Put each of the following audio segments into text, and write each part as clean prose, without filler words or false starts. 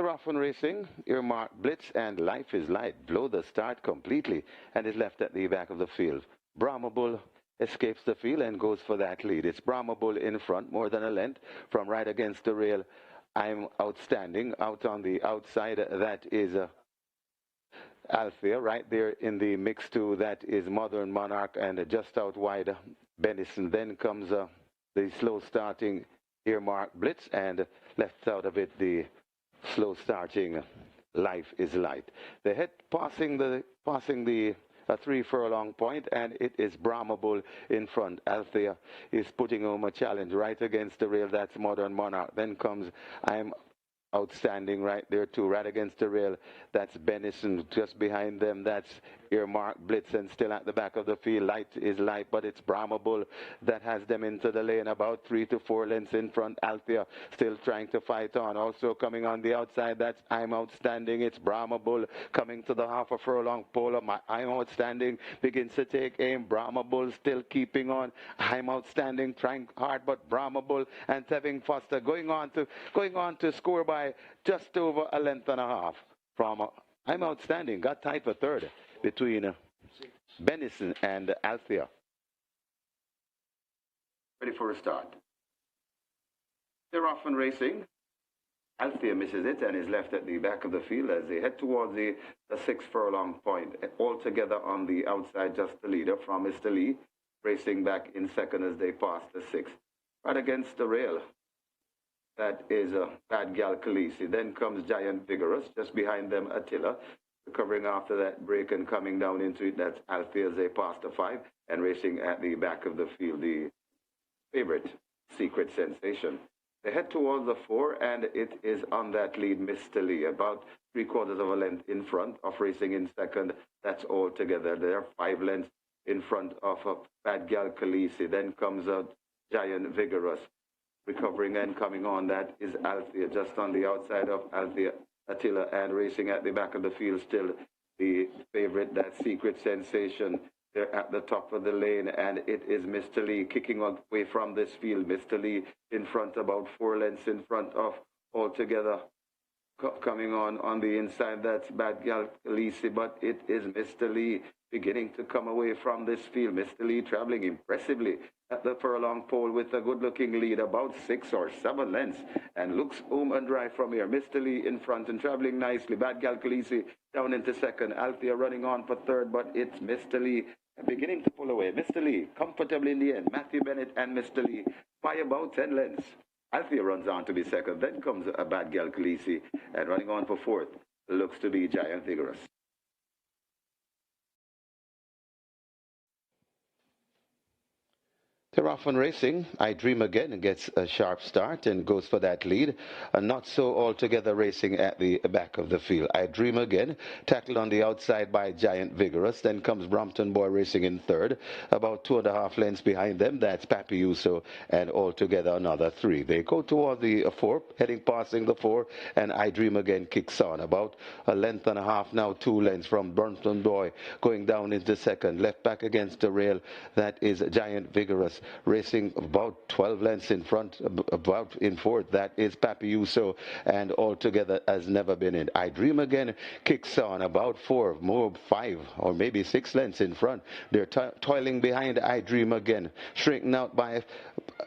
They're off and racing. Earmark Blitz and Life is Light blow the start completely and is left at the back of the field. Brahma Bull escapes the field and goes for that lead. It's Brahma Bull in front, more than a length from right against the rail. I'm Outstanding. Out on the outside, that is Althea. Right there in the mix too, that is Modern Monarch, and just out wide, Benison. Then comes the slow starting Earmark Blitz, and left out of it the slow starting Life is Light. They head passing the 3 furlong point, and it is Brahma Bull in front. Althea is putting home a challenge right against the rail. That's Modern Monarch. Then comes I'm Outstanding right there too, right against the rail. That's Benison. Just behind them, that's Earmark Blitz, and still at the back of the field, Light is Light, but it's Brahma Bull that has them into the lane, about 3 to 4 lengths in front. Althea still trying to fight on. Also coming on the outside, that's I'm Outstanding. It's Brahma Bull coming to the half a furlong pole. I'm Outstanding begins to take aim. Brahma Bull still keeping on. I'm Outstanding trying hard, but Brahma Bull and Tevin Foster going on to score by just over a length and a half from I'm Outstanding. Got tied for third between Benison and Althea. Ready for a start. They're off and racing. Althea misses it and is left at the back of the field as they head towards the 6 furlong point. Altogether on the outside, just the leader from Mr. Lee, racing back in second as they pass the 6. Right against the rail, that is Bad Gal Khaleesi. Then comes Giant Vigorous, just behind them Attila. Recovering after that break and coming down into it, that's Althea as they pass the 5, and racing at the back of the field, the favorite Secret Sensation. They head towards the 4, and it is on that lead, Mr. Lee, about 3/4 of a length in front of racing in second. That's all together. They are 5 lengths in front of Bad Gal Khaleesi. Then comes Giant Vigorous. Recovering and coming on, that is Althea, just on the outside of Althea, Attila, and racing at the back of the field still the favorite, that Secret Sensation. They're at the top of the lane, and it is Mr. Lee kicking away from this field. Mr. Lee in front, about 4 lengths in front of altogether. Coming on the inside, that's Bad Gal Khaleesi, but it is Mr. Lee beginning to come away from this field. Mr. Lee traveling impressively at the furlong pole with a good-looking lead, about 6 or 7 lengths, and looks home and dry from here. Mr. Lee in front and traveling nicely. Bad Gal Khaleesi down into second. Althea running on for third, but it's Mr. Lee beginning to pull away. Mr. Lee comfortably in the end. Matthew Bennett and Mr. Lee by about 10 lengths. Althea runs on to be second. Then comes a Bad Gal Khaleesi, and running on for fourth looks to be Giant Vigorous. They're off and racing. I Dream Again gets a sharp start and goes for that lead. Not so altogether racing at the back of the field. I Dream Again, tackled on the outside by Giant Vigorous. Then comes Brompton Boy racing in third. About 2.5 lengths behind them. That's Papi Uso, and altogether another 3. They go toward the 4, passing the 4, and I Dream Again kicks on. About a length and a half now, 2 lengths from Brompton Boy, going down into second. Left back against the rail, that is Giant Vigorous. Racing about 12 lengths in front, about in fourth, that is Papi Uso, and altogether has never been in. I Dream Again kicks on, about 4, more 5 or maybe 6 lengths in front. They're toiling behind I Dream Again, shrinking out by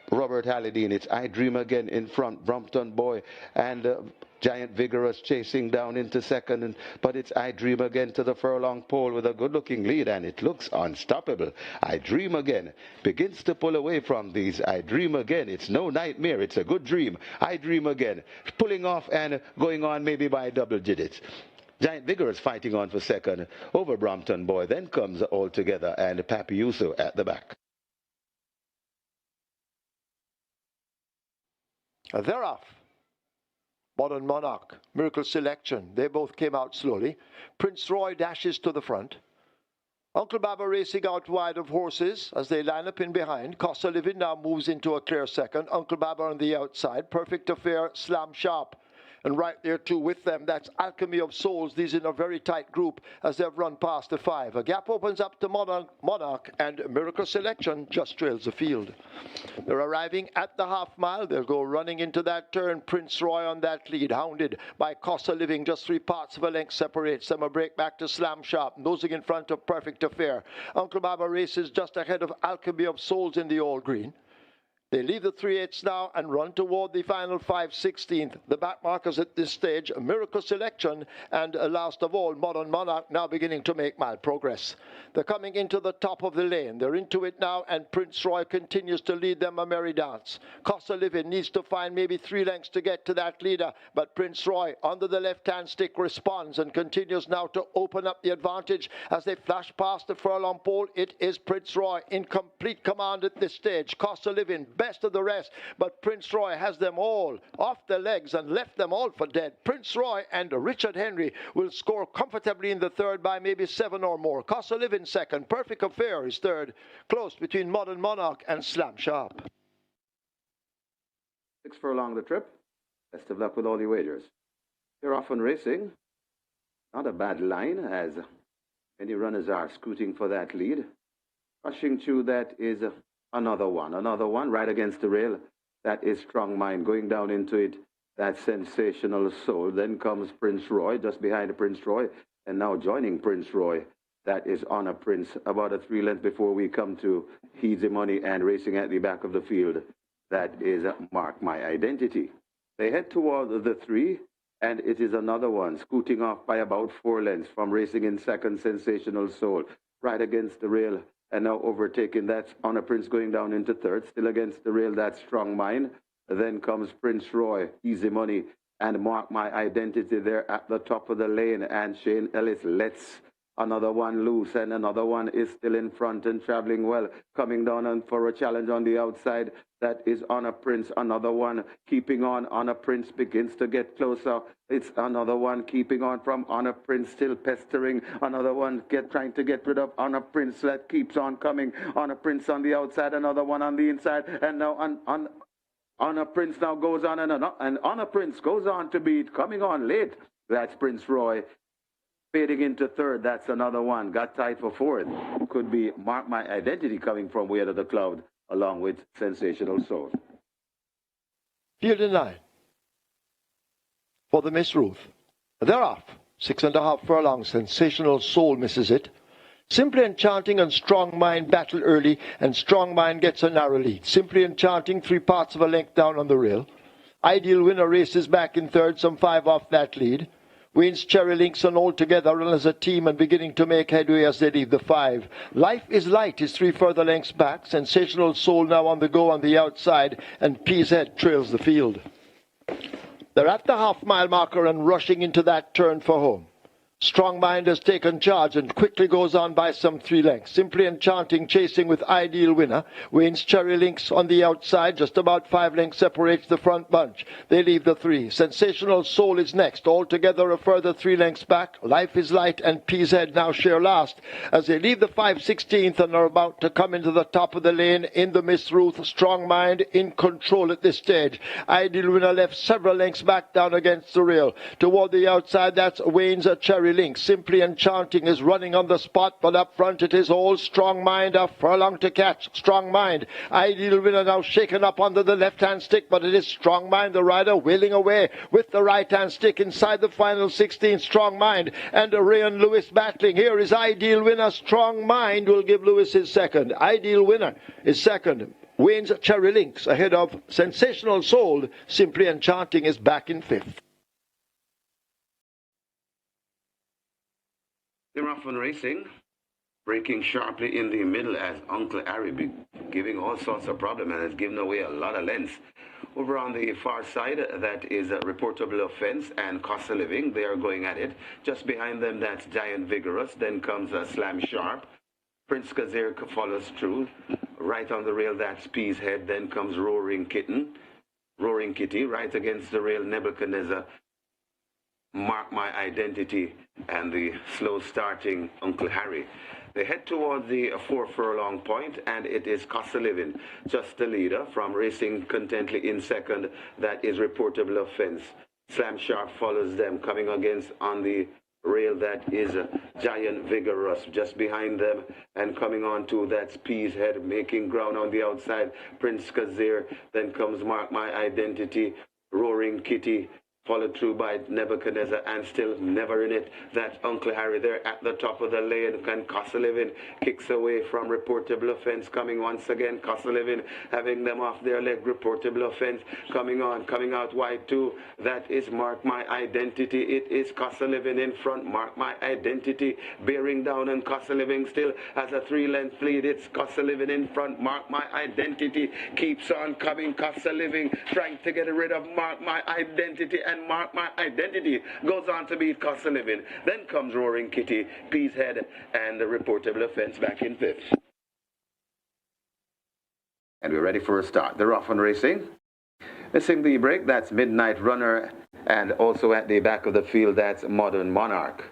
Robert Hallidine. It's I Dream Again in front, Brompton Boy and Giant Vigorous chasing down into second, but it's I Dream Again to the furlong pole with a good-looking lead, and it looks unstoppable. I Dream Again begins to pull away from these. I Dream Again. It's no nightmare. It's a good dream. I Dream Again. Pulling off and going on maybe by double digits. Giant Vigorous fighting on for second over Brompton Boy. Then comes altogether and Papi Uso at the back. They're off. Modern Monarch, Miracle Selection, they both came out slowly. Prince Roy dashes to the front. Uncle Baba racing out wide of horses as they line up in behind. Costa Living now moves into a clear second. Uncle Baba on the outside. Perfect Affair, Slam Sharp And right there too with them, that's Alchemy of Souls. These in a very tight group as they've run past the 5. A gap opens up to Monarch, and Miracle Selection just trails the field. They're arriving at the half mile. They'll go running into that turn. Prince Roy on that lead, hounded by Costa Living. Just 3 parts of a length separates them. A break back to Slam Sharp, nosing in front of Perfect Affair. Uncle Baba races just ahead of Alchemy of Souls in the all green. They leave the 3/8 now and run toward the final 5/16. The back markers at this stage, Miracle Selection, and last of all, Modern Monarch now beginning to make mild progress. They're coming into the top of the lane. They're into it now, and Prince Roy continues to lead them a merry dance. Costa Living needs to find maybe 3 lengths to get to that leader, but Prince Roy, under the left-hand stick, responds and continues now to open up the advantage as they flash past the furlong pole. It is Prince Roy in complete command at this stage. Costa Living, best of the rest, but Prince Roy has them all off their legs and left them all for dead. Prince Roy and Richard Henry will score comfortably in the third by maybe 7 or more. Costa Living second, Perfect Affair is third, close between Modern Monarch and Slam Sharp. 6 furlong the trip. Best of luck with all your wagers. You're often racing. Not a bad line as many runners are scooting for that lead. Rushing through that is another one right against the rail. That is Strong Mind. Going down into it, that Sensational Soul. Then comes Prince Roy, just behind Prince Roy. And now joining Prince Roy, that is Honor Prince. About a 3 length before we come to Easy Money and racing at the back of the field. That is Mark My Identity. They head toward the 3, and it is another one, scooting off by about 4 lengths from racing in second, Sensational Soul. Right against the rail. And now overtaking, that's Honor Prince going down into third. Still against the rail, that's Strong Mind. Then comes Prince Roy, Easy Money, and Mark My Identity there at the top of the lane. And Shane Ellis lets another one loose, and another one is still in front and traveling well. Coming down and for a challenge on the outside, that is Honor Prince. Another one keeping on. Honor Prince begins to get closer. It's another one keeping on from Honor Prince, still pestering. Another one trying to get rid of Honor Prince. That keeps on coming. Honor Prince on the outside, another one on the inside, and now on Honor Prince now goes on, and Honor Prince goes on to beat. Coming on late, that's Prince Roy. Fading into third, that's another one. Got tied for fourth. Could be Mark My Identity coming from way out of the cloud, along with Sensational Soul. Field in 9 for the Miss Ruth. They're off. 6.5 furlongs. Sensational Soul misses it. Simply Enchanting and Strong Mind battle early, and Strong Mind gets a narrow lead. Simply Enchanting 3 parts of a length down on the rail. Ideal Winner races back in third, some 5 off that lead. Wayne's Cherry Links and all together run as a team and beginning to make headway as they leave the 5. Life is Light is 3 further lengths back. Sensational Soul now on the go on the outside, and Pea's Head trails the field. They're at the half-mile marker and rushing into that turn for home. Strong Mind has taken charge and quickly goes on by some 3 lengths. Simply Enchanting chasing with Ideal Winner. Wayne's Cherry Links on the outside, just about 5 lengths separates the front bunch. They leave the 3. Sensational Soul is next, altogether a further 3 lengths back. Life is Light and Pea's Head now share last as they leave the 5/16th and are about to come into the top of the lane in the Miss Ruth. Strong Mind in control at this stage. Ideal Winner left several lengths back down against the rail. Toward the outside, that's Wayne's Cherry Link. Simply Enchanting is running on the spot, but up front it is all Strong Mind, a furlong to catch. Strong Mind. Ideal Winner now shaken up under the left-hand stick, but it is Strong Mind, the rider, wheeling away with the right-hand stick inside the final 16. Strong Mind and Rayan Lewis battling. Here is Ideal Winner. Strong Mind will give Lewis his second. Ideal Winner is second. Wayne's Cherry Links ahead of Sensational Soul. Simply Enchanting is back in 5th. They're off and racing, breaking sharply in the middle as Uncle Harry giving all sorts of problems and has given away a lot of lengths. Over on the far side, that is a Reportable Offense and Cost of Living. They are going at it. Just behind them, that's Giant Vigorous. Then comes Slam Sharp. Prince Kazir follows through. Right on the rail, that's Pea's Head. Then comes Roaring Kitty. Right against the rail, Nebuchadnezzar. Mark My Identity and the slow starting Uncle Harry. They head towards the 4 furlong point, and it is Cost of Living, just the leader from racing contently in second. That is Reportable Offense. Slam Sharp follows them, coming against on the rail that is Giant Vigorous just behind them, and coming on to that's Pea's Head making ground on the outside. Prince Consort, then comes Mark My Identity, Roaring Kitty, followed through by Nebuchadnezzar, and still never in it. That Uncle Harry there at the top of the lane. Can Costa-Living kicks away from reportable offense, coming once again. Costa-Living having them off their leg. Reportable offense coming on, coming out wide too. That is Mark My Identity. It is Costa-Living in front. Mark My Identity bearing down, and Costa-Living still has a 3-length lead. It's Costa-Living in front. Mark My Identity keeps on coming. Costa-Living trying to get rid of Mark My Identity, and Mark My Identity goes on to beat Costa-Living. Then comes Roaring Kitty, Pea's Head, and the reportable offense back in 5th. And we're ready for a start. They're off and racing. Missing the break, that's Midnight Runner, and also at the back of the field, that's Modern Monarch.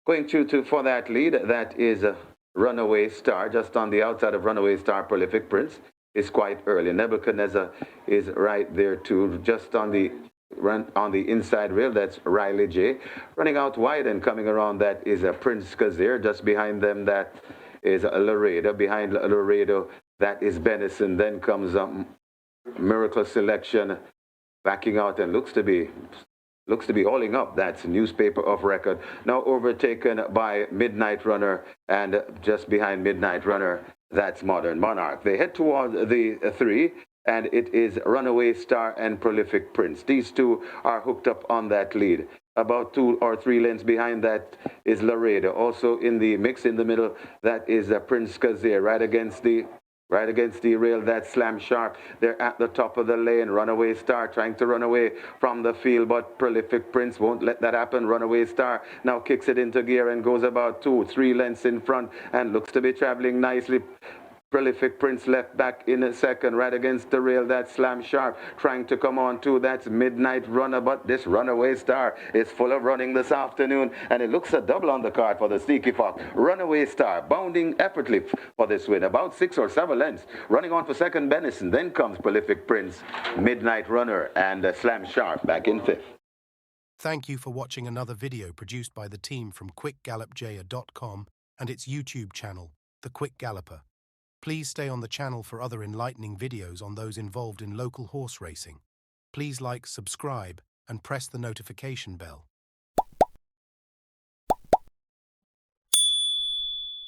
Going for that lead, that is Runaway Star. Just on the outside of Runaway Star, Prolific Prince is quite early. Nebuchadnezzar is right there too, just on the inside rail. That's Riley J. Running out wide and coming around, that is a Prince Consort. Just behind them, that is Laredo. Behind Laredo, that is Benison. Then comes Miracle Selection backing out and looks to be hauling up. That's Newspaper of Record. Now overtaken by Midnight Runner, and just behind Midnight Runner, that's Modern Monarch. They head toward the 3. And it is Runaway Star and Prolific Prince. These two are hooked up on that lead. About 2 or 3 lengths behind that is Laredo. Also in the mix in the middle, that is Prince Consort. Right against the rail, that's Slam Sharp. They're at the top of the lane. Runaway Star trying to run away from the field, but Prolific Prince won't let that happen. Runaway Star now kicks it into gear and goes about 2-3 lengths in front and looks to be traveling nicely. Prolific Prince left back in a second, right against the rail. That's Slam Sharp trying to come on too. That's Midnight Runner, but this Runaway Star is full of running this afternoon, and it looks a double on the card for the Sneaky Fox. Runaway Star bounding effortlessly for this win, about 6 or 7 lengths. Running on for second, Benison. Then comes Prolific Prince, Midnight Runner, and Slam Sharp back in 5th. Thank you for watching another video produced by the team from QuickGallopJaya.com and its YouTube channel, The Quick Galloper. Please stay on the channel for other enlightening videos on those involved in local horse racing. Please like, subscribe, and press the notification bell.